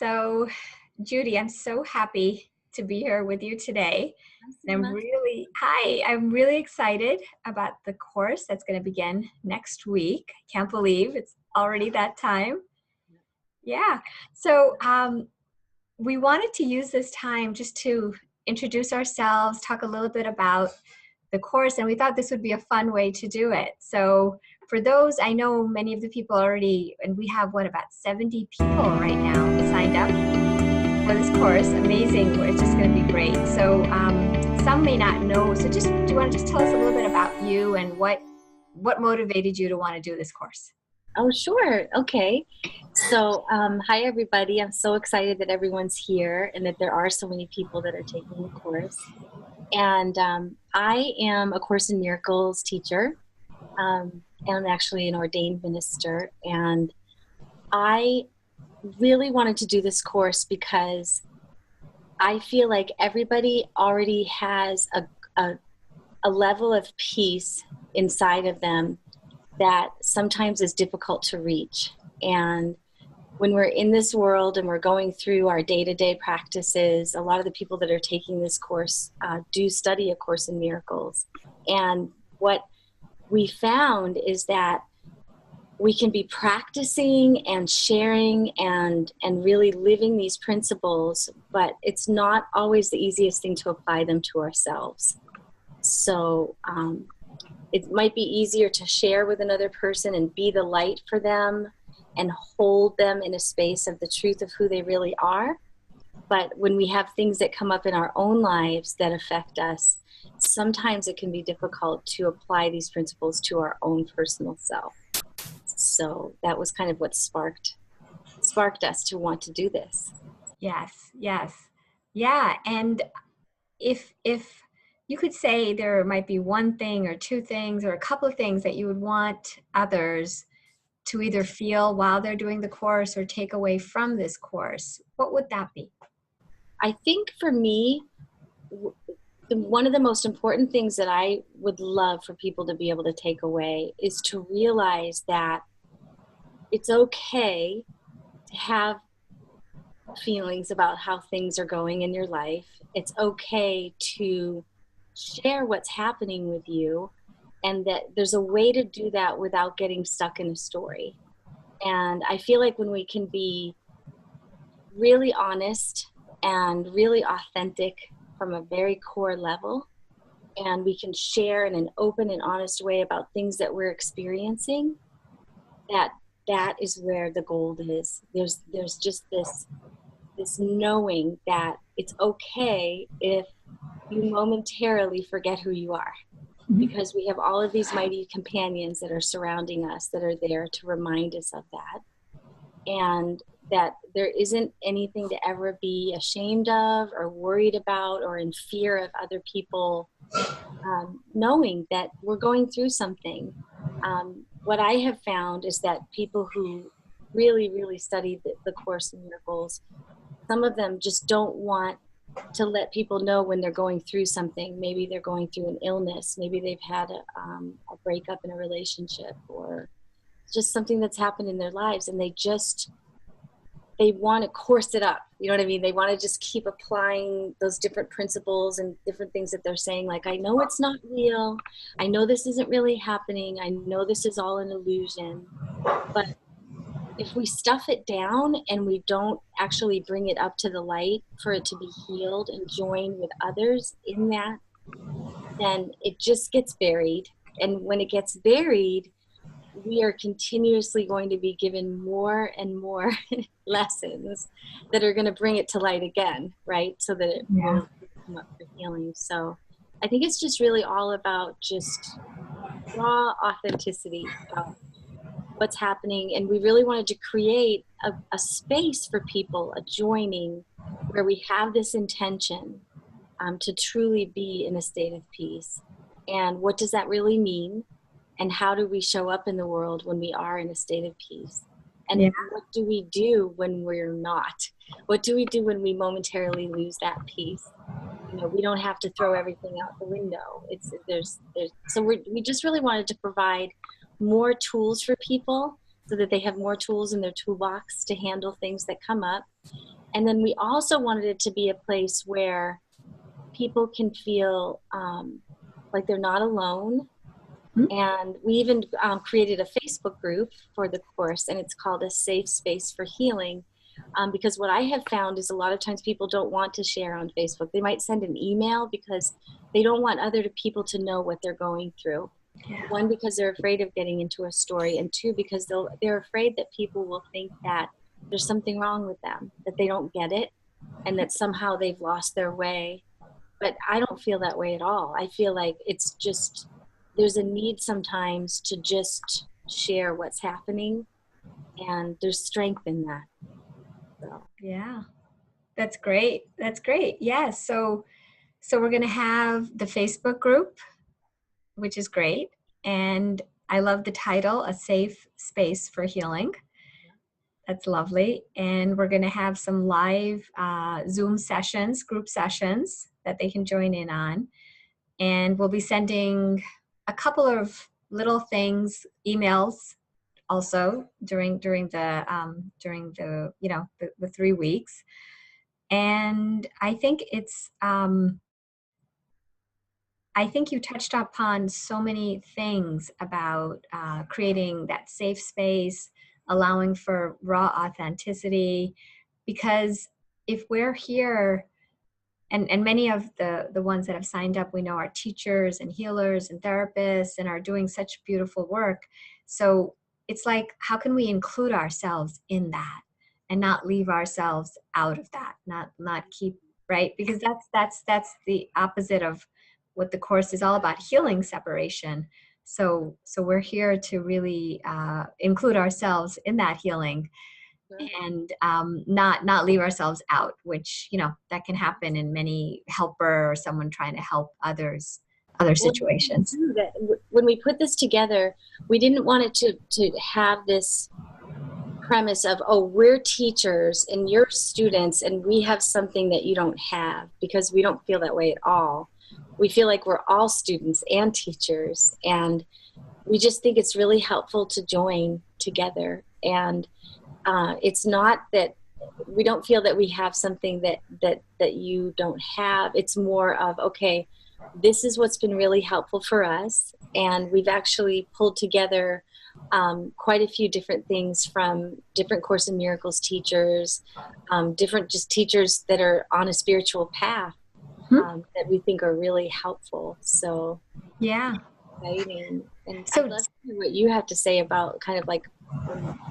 So, Judy, I'm so happy to be here with you today. Hi, And Seema. I'm really excited about the course that's going to begin next week. I can't believe it's already that time. Yeah. So, we wanted to use this time just to introduce ourselves, talk a little bit about the course, and we thought this would be a fun way to do it. So, for those, I know many of the people already, and we have about 70 people right now signed up for this course. Amazing. It's just going to be great. So some may not know. So do you want to just tell us a little bit about you and what motivated you to want to do this course? Oh, sure. Okay. So, hi, everybody. I'm so excited that everyone's here and that there are so many people that are taking the course. And I am a Course in Miracles teacher. And I'm actually an ordained minister. And I really wanted to do this course because I feel like everybody already has a level of peace inside of them that sometimes is difficult to reach. And when we're in this world and we're going through our day-to-day practices, a lot of the people that are taking this course do study A Course in Miracles. And what we found is that we can be practicing and sharing and really living these principles, but it's not always the easiest thing to apply them to ourselves. So it might be easier to share with another person and be the light for them and hold them in a space of the truth of who they really are. But when we have things that come up in our own lives that affect us, sometimes it can be difficult to apply these principles to our own personal self. So that was kind of what sparked us to want to do this. Yes, yes. Yeah. And if you could say there might be one thing or two things or a couple of things that you would want others to either feel while they're doing the course or take away from this course, what would that be? I think for me, one of the most important things that I would love for people to be able to take away is to realize that it's okay to have feelings about how things are going in your life. It's okay to share what's happening with you, and that there's a way to do that without getting stuck in a story. And I feel like when we can be really honest and really authentic from a very core level, and we can share in an open and honest way about things that we're experiencing, that is where the gold is. There's just this knowing that it's okay if you momentarily forget who you are, because we have all of these mighty companions that are surrounding us that are there to remind us of that, and that there isn't anything to ever be ashamed of or worried about or in fear of other people knowing that we're going through something. What I have found is that people who really, really study the Course in Miracles, some of them just don't want to let people know when they're going through something. Maybe they're going through an illness. Maybe they've had a breakup in a relationship, or just something that's happened in their lives, and they want to course it up. You know what I mean? They want to just keep applying those different principles and different things that they're saying. Like, I know it's not real. I know this isn't really happening. I know this is all an illusion. But if we stuff it down and we don't actually bring it up to the light for it to be healed and join with others in that, then it just gets buried. And when it gets buried, we are continuously going to be given more and more lessons that are going to bring it to light again, right? So that it will come up for healing. So I think it's just really all about just raw authenticity about what's happening. And we really wanted to create a space for people, a joining where we have this intention to truly be in a state of peace. And what does that really mean? And how do we show up in the world when we are in a state of peace? And what do we do when we're not? What do we do when we momentarily lose that peace? You know, we don't have to throw everything out the window. So we just really wanted to provide more tools for people so that they have more tools in their toolbox to handle things that come up. And then we also wanted it to be a place where people can feel like they're not alone. And we even created a Facebook group for the course, and it's called A Safe Space for Healing. Because what I have found is a lot of times people don't want to share on Facebook. They might send an email because they don't want other people to know what they're going through. Yeah. One, because they're afraid of getting into a story, and two, because they're afraid that people will think that there's something wrong with them, that they don't get it, and that somehow they've lost their way. But I don't feel that way at all. I feel like it's just, there's a need sometimes to just share what's happening, and there's strength in that. So. Yeah, that's great. That's great. Yeah. So we're going to have the Facebook group, which is great. And I love the title, A Safe Space for Healing. That's lovely. And we're going to have some live Zoom sessions, group sessions that they can join in on. And we'll be sending a couple of little things, emails also during the you know, the 3 weeks. And I think it's I think you touched upon so many things about creating that safe space, allowing for raw authenticity, because if we're here, and many of the ones that have signed up, we know are teachers and healers and therapists and are doing such beautiful work. So it's like, how can we include ourselves in that and not leave ourselves out of that, not keep, right? Because that's the opposite of what the course is all about, healing separation. So we're here to really include ourselves in that healing, and not leave ourselves out, which, you know, that can happen in many helper or someone trying to help others, other situations. When we put this together, we didn't want it to have this premise of, oh, we're teachers and you're students and we have something that you don't have, because we don't feel that way at all. We feel like we're all students and teachers, and we just think it's really helpful to join together. And it's not that we don't feel that we have something that you don't have. It's more of, okay, this is what's been really helpful for us, and we've actually pulled together quite a few different things from different Course in Miracles teachers, different just teachers that are on a spiritual path that we think are really helpful. So yeah, exciting. And so I'd love to hear what you have to say about kind of like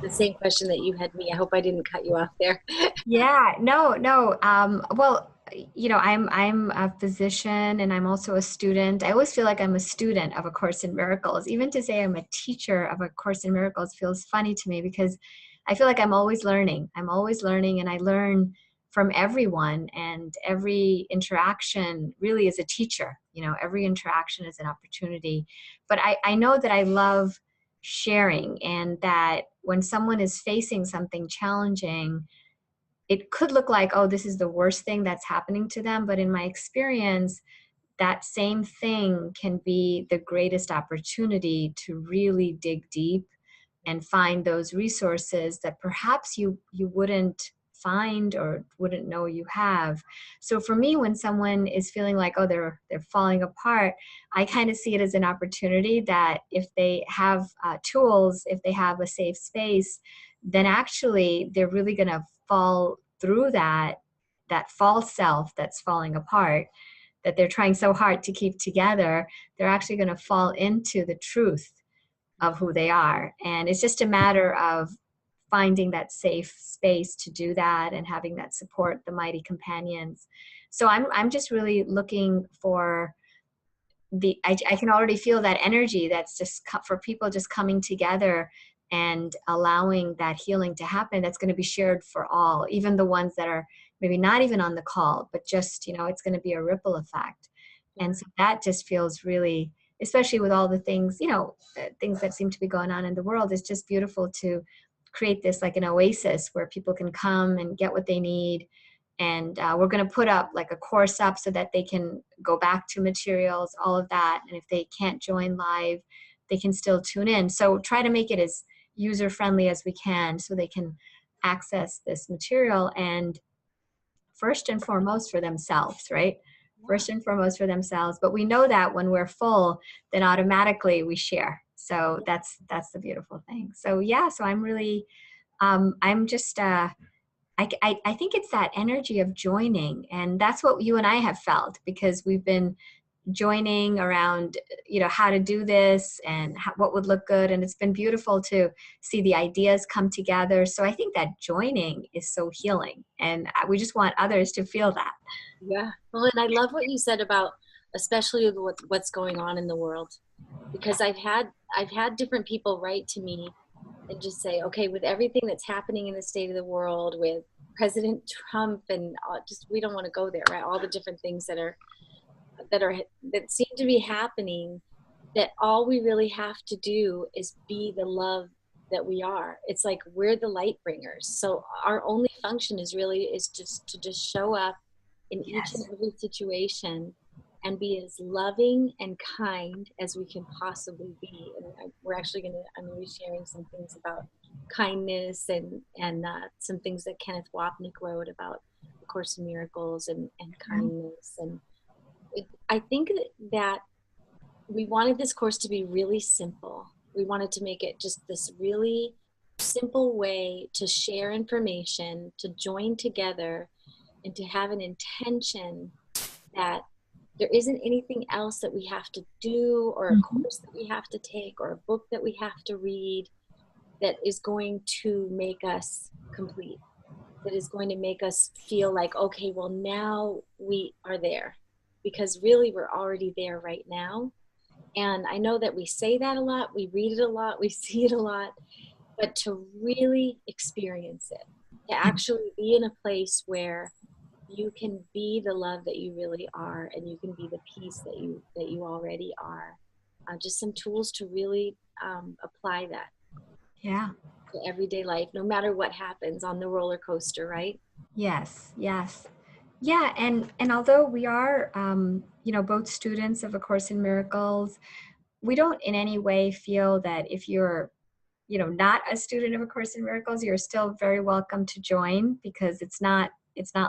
the same question that you had me. I hope I didn't cut you off there. yeah, no. Well, you know, I'm a physician and I'm also a student. I always feel like I'm a student of A Course in Miracles. Even to say I'm a teacher of A Course in Miracles feels funny to me, because I feel like I'm always learning. I'm always learning, and I learn from everyone, and every interaction really is a teacher. You know, every interaction is an opportunity. But I know that I love sharing, and that when someone is facing something challenging, it could look like, oh, this is the worst thing that's happening to them. But in my experience, that same thing can be the greatest opportunity to really dig deep and find those resources that perhaps you wouldn't find or wouldn't know you have. So for me, when someone is feeling like, oh, they're falling apart, I kind of see it as an opportunity that if they have tools, if they have a safe space, then actually they're really going to fall through that false self that's falling apart, that they're trying so hard to keep together. They're actually going to fall into the truth of who they are. And it's just a matter of finding that safe space to do that and having that support, the mighty companions. So I'm just really looking for I can already feel that energy that's just for people just coming together and allowing that healing to happen. That's going to be shared for all, even the ones that are maybe not even on the call, but just, you know, it's going to be a ripple effect. And so that just feels really, especially with all the things, you know, things that seem to be going on in the world, it's just beautiful to create this like an oasis where people can come and get what they need. And we're going to put up like a course up so that they can go back to materials, all of that. And if they can't join live, they can still tune in. So try to make it as user-friendly as we can so they can access this material. And first and foremost for themselves, right? First and foremost for themselves. But we know that when we're full, then automatically we share. So that's the beautiful thing. So yeah, so I'm really, I'm just, I think it's that energy of joining, and that's what you and I have felt, because we've been joining around, how to do this and what would look good. And it's been beautiful to see the ideas come together. So I think that joining is so healing, and we just want others to feel that. Yeah. Well, and I love what you said about, especially with what's going on in the world, because I've had different people write to me and just say, okay, with everything that's happening in the state of the world, with President Trump and just, we don't want to go there, right? All the different things that seem to be happening, that all we really have to do is be the love that we are. It's like we're the light bringers. So our only function is just to just show up in each and Yes. every situation and be as loving and kind as we can possibly be. And we're actually I'm going to be sharing some things about kindness and some things that Kenneth Wapnick wrote about A Course in Miracles and kindness. And I think that we wanted this course to be really simple. We wanted to make it just this really simple way to share information, to join together, and to have an intention that there isn't anything else that we have to do, or a course that we have to take, or a book that we have to read that is going to make us complete, that is going to make us feel like, okay, well, now we are there. Because really, we're already there right now. And I know that we say that a lot, we read it a lot, we see it a lot, but to really experience it, to actually be in a place where you can be the love that you really are, and you can be the peace that you already are. Just some tools to really apply that to everyday life, no matter what happens on the roller coaster, right? Yes. Yeah, and although we are, both students of A Course in Miracles, we don't in any way feel that if you're, not a student of A Course in Miracles, you're still very welcome to join, because it's not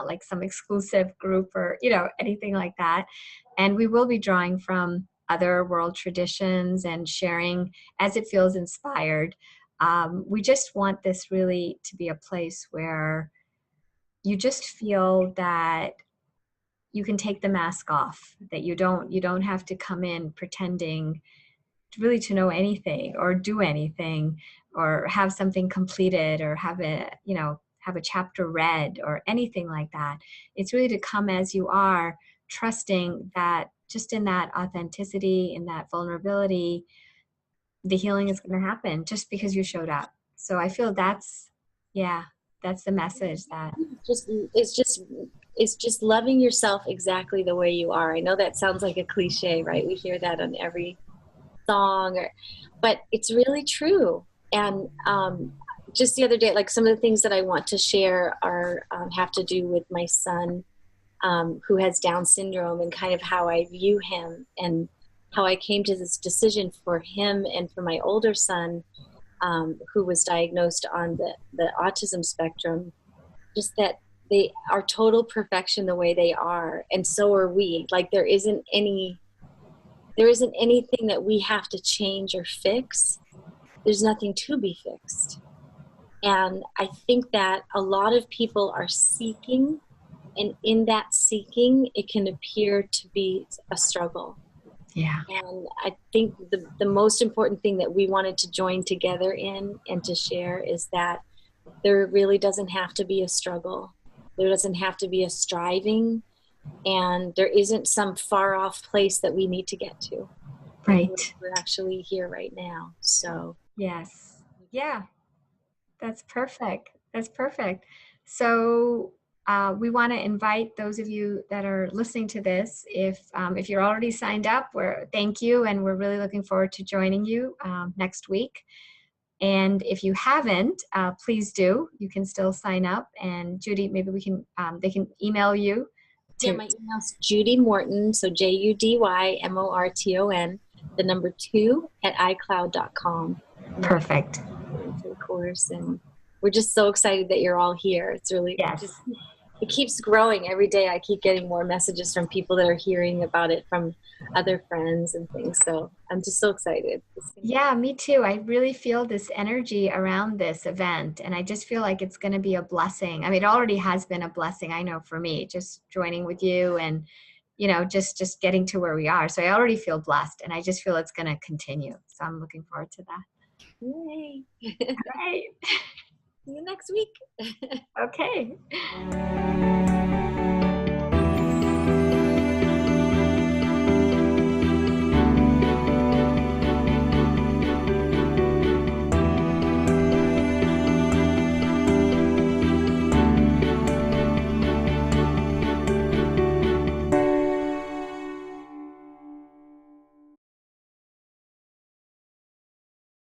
like some exclusive group or, anything like that. And we will be drawing from other world traditions and sharing as it feels inspired. We just want this really to be a place where you just feel that you can take the mask off, that you don't have to come in pretending really to know anything or do anything or have something completed or have a chapter read or anything like that. It's really to come as you are, trusting that just in that authenticity, in that vulnerability, the healing is going to happen just because you showed up. So I feel that's the message that Just it's just loving yourself exactly the way you are. I know that sounds like a cliche, right? We hear that on every song, but it's really true. And just the other day, like some of the things that I want to share are have to do with my son, who has Down syndrome, and kind of how I view him, and how I came to this decision for him and for my older son, who was diagnosed on the autism spectrum. Just that they are total perfection the way they are, and so are we. Like there isn't anything that we have to change or fix. There's nothing to be fixed. And I think that a lot of people are seeking, and in that seeking, it can appear to be a struggle. yeah. And I think the most important thing that we wanted to join together in and to share is that there really doesn't have to be a struggle. There doesn't have to be a striving, and there isn't some far off place that we need to get to. Right. We're actually here right now. So Yes. Yeah. That's perfect. That's perfect. So we want to invite those of you that are listening to this. If you're already signed up, thank you, and we're really looking forward to joining you next week. And if you haven't, please do. You can still sign up. And Judy, maybe they can email you. my email's Judy Morton, so JUDYMORTON, the number 2 at iCloud.com. Perfect. For the course, and we're just so excited that you're all here. It's really Yes. just it keeps growing every day. I keep getting more messages from people that are hearing about it from other friends and things. So I'm just so excited. Yeah, me too. I really feel this energy around this event, and I just feel like it's going to be a blessing. I mean, it already has been a blessing, I know, for me, just joining with you and, you know, just getting to where we are. So I already feel blessed, and I just feel it's going to continue. So I'm looking forward to that. Yay. Right. See you next week. Okay.